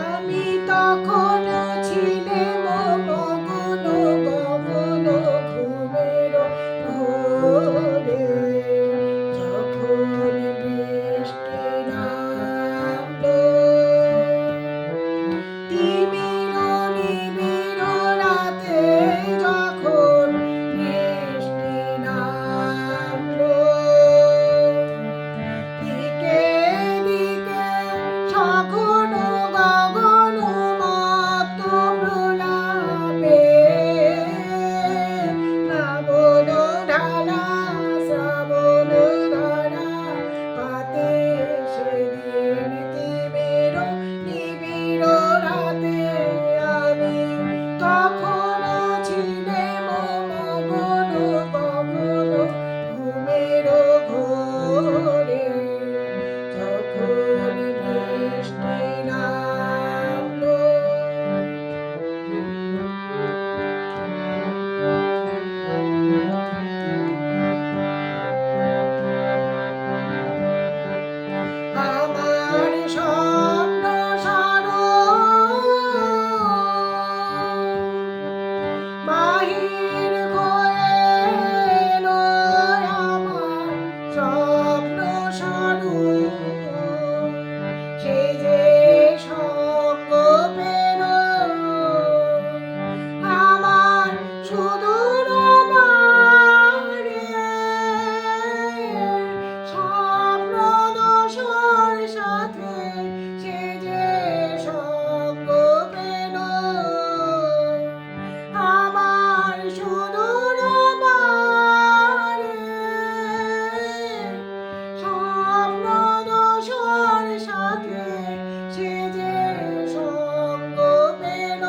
আমি তখন ছিলাম মগ্ন গগন ঘুমের ঘোরে, যখন বৃষ্টি নামলো তিমির নিবিড় রাতে, যখন বৃষ্টি নামলো দিকে দিকে সঘন গগন মত্ত প্রলাপে, প্লাবন ঢালা শ্রাবণ ধারা পাতে সেদিন তিমির নিবিড় রাতে। আমি তখন ছিলাম মগ্ন গগন ঘুমের ঘোরে, যখন বৃষ্টি নামলো আমার স্বপ্ন সারো বাহির হয়ে এলো, আমার স্বপ্ন সারো সে যে সঙ্গ পেল আমার সুদূর বারে, স্বপ্ন দোসর সাথে সে যে সঙ্গ পেল আমার সুদূর বারে, স্বপ্ন দোসর সাথে সে যে সঙ্গ পেল।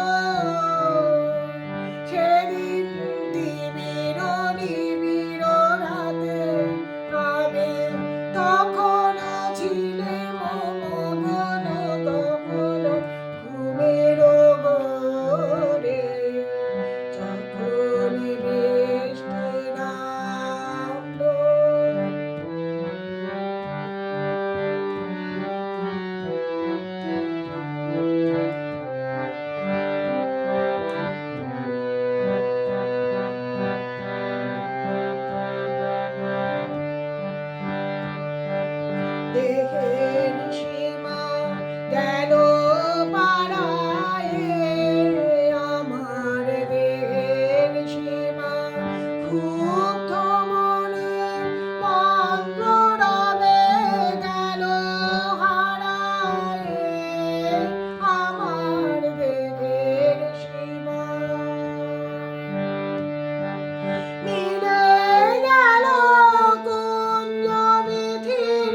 সেদিন তিমির নিবিড় রাতে আমি তখন ছিলাম মগ্ন গগন ঘুমের ঘোরে, যখন বৃষ্টি নামলো দেহের সীমা গেল পারায়ে, আমার দেহের সীমা ক্ষুব্ধ মনে মগ্ন রবে গেল হারায়ে, আমার দেহের সীমা মিলে গেল কুঞ্জ বিধির